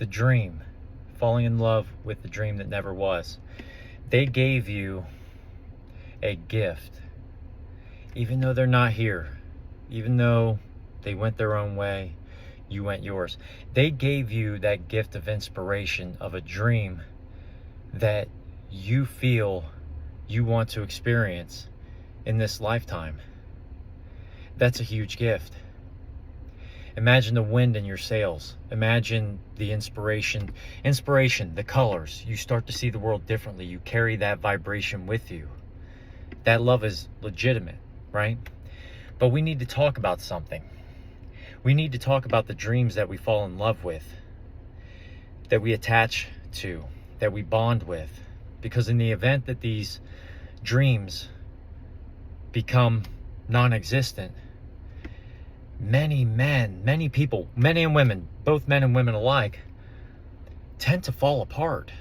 the dream, falling in love with the dream that never was. They gave you a gift, even though they're not here, even though they went their own way, you went yours. They gave you that gift of inspiration, of a dream that you feel you want to experience in this lifetime. That's a huge gift. Imagine the wind in your sails. Imagine the inspiration, the colors. You start to see the world differently. You carry that vibration with you. That love is legitimate, right? But we need to talk about something. We need to talk about the dreams that we fall in love with, that we attach to, that we bond with. Because in the event that these dreams become non-existent, many men, many people, men and women, both men and women alike, tend to fall apart.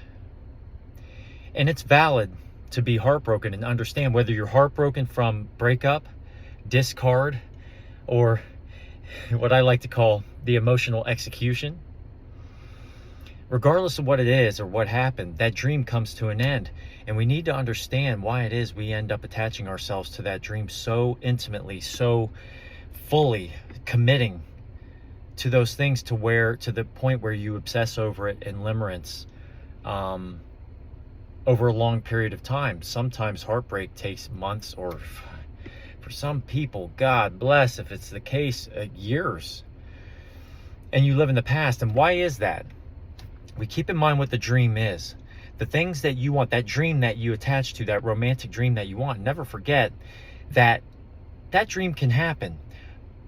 And it's valid to be heartbroken and understand whether you're heartbroken from breakup, discard, or what I like to call the emotional execution. Regardless of what it is or what happened, that dream comes to an end. And we need to understand why it is we end up attaching ourselves to that dream so intimately, so fully, committing to those things to the point where you obsess over it in limerence over a long period of time. Sometimes heartbreak takes months, or for some people, God bless if it's the case, years. And you live in the past. And why is that? We keep in mind what the dream is. The things that you want, that dream that you attach to, that romantic dream that you want, never forget that that dream can happen.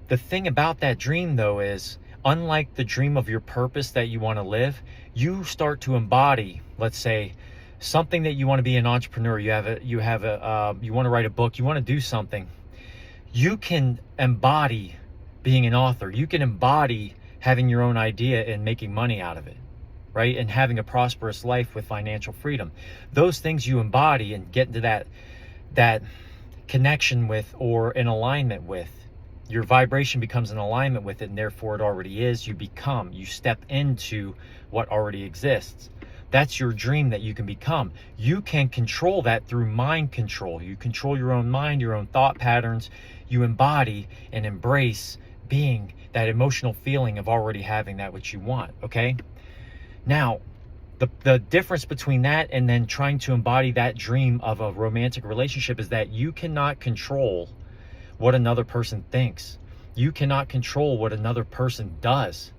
The thing about that dream, though, is unlike the dream of your purpose that you want to live, you start to embody, let's say, something that you want to be an entrepreneur. You want to write a book. You want to do something. You can embody being an author. You can embody having your own idea and making money out of it, right? And having a prosperous life with financial freedom. Those things you embody and get into that connection with, or in alignment with. Your vibration becomes in alignment with it, and therefore it already is. You step into what already exists. That's your dream that you can become. You can control that through mind control. You control your own mind, your own thought patterns. You embody and embrace being that emotional feeling of already having that which you want, okay? Now, the difference between that and then trying to embody that dream of a romantic relationship is that you cannot control what another person thinks. You cannot control what another person does.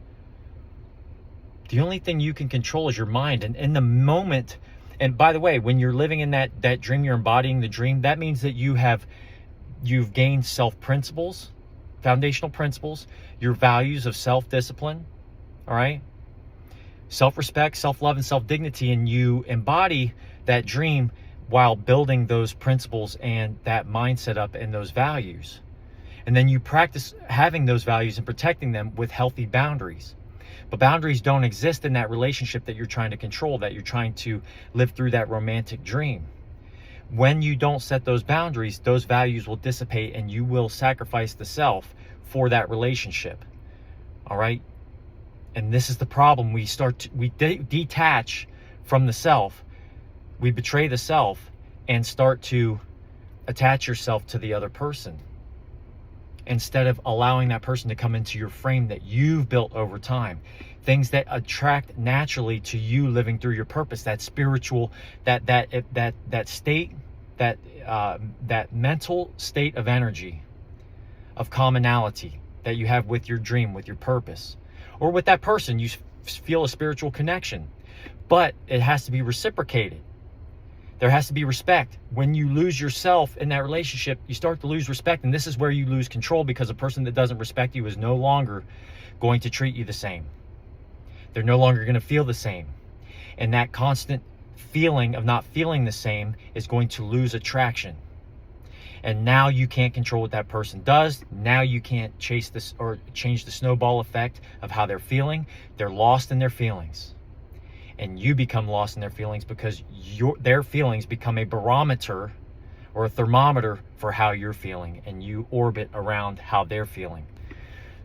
The only thing you can control is your mind. And in the moment, and by the way, when you're living in that dream, you're embodying the dream, that means that you've gained self-principles, foundational principles, your values of self-discipline, all right? Self-respect, self-love, and self-dignity, and you embody that dream while building those principles and that mindset up and those values. And then you practice having those values and protecting them with healthy boundaries. But boundaries don't exist in that relationship that you're trying to control, that you're trying to live through that romantic dream. When you don't set those boundaries, those values will dissipate and you will sacrifice the self for that relationship. All right? And this is the problem. We detach from the self. We betray the self and start to attach yourself to the other person instead of allowing that person to come into your frame that you've built over time. Things that attract naturally to you living through your purpose, that spiritual, that state, that mental state of energy, of commonality that you have with your dream, with your purpose, or with that person. You feel a spiritual connection, but it has to be reciprocated. There has to be respect. When you lose yourself in that relationship, you start to lose respect. And this is where you lose control, because a person that doesn't respect you is no longer going to treat you the same. They're no longer going to feel the same. And that constant feeling of not feeling the same is going to lose attraction. And now you can't control what that person does. Now you can't chase this or change the snowball effect of how they're feeling. They're lost in their feelings. And you become lost in their feelings because their feelings become a barometer or a thermometer for how you're feeling, and you orbit around how they're feeling.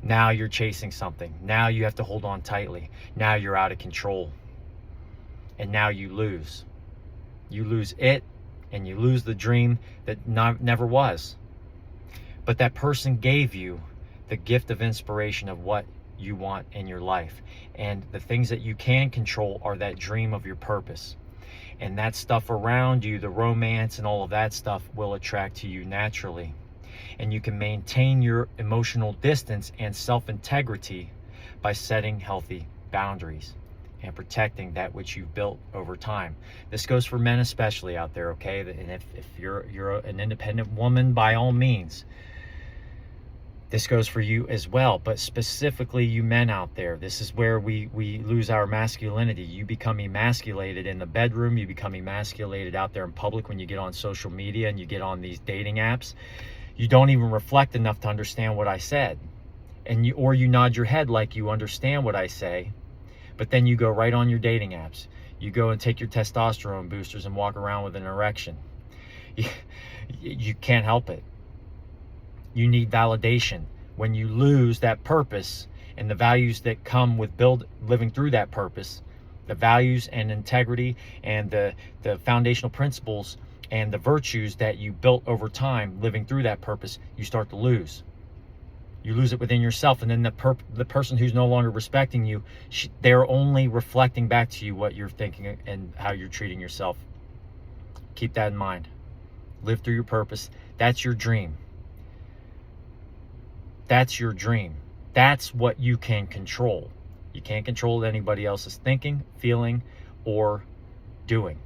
Now you're chasing something. Now you have to hold on tightly. Now you're out of control. And now you lose. You lose it, and you lose the dream that never was. But that person gave you the gift of inspiration of what you want in your life. And the things that you can control are that dream of your purpose. And that stuff around you, the romance and all of that stuff, will attract to you naturally. And you can maintain your emotional distance and self-integrity by setting healthy boundaries and protecting that which you've built over time. This goes for men especially out there, okay? And if you're an independent woman, by all means, this goes for you as well. But specifically you men out there, this is where we lose our masculinity. You become emasculated in the bedroom. You become emasculated out there in public when you get on social media and you get on these dating apps. You don't even reflect enough to understand what I said. Or you nod your head like you understand what I say, but then you go right on your dating apps. You go and take your testosterone boosters and walk around with an erection. You can't help it. You need validation. When you lose that purpose and the values that come with living through that purpose, the values and integrity and the foundational principles and the virtues that you built over time living through that purpose, you start to lose. You lose it within yourself, and then the person who's no longer respecting you, they're only reflecting back to you what you're thinking and how you're treating yourself. Keep that in mind. Live through your purpose. That's your dream. That's your dream. That's what you can control. You can't control what anybody else is thinking, feeling, or doing.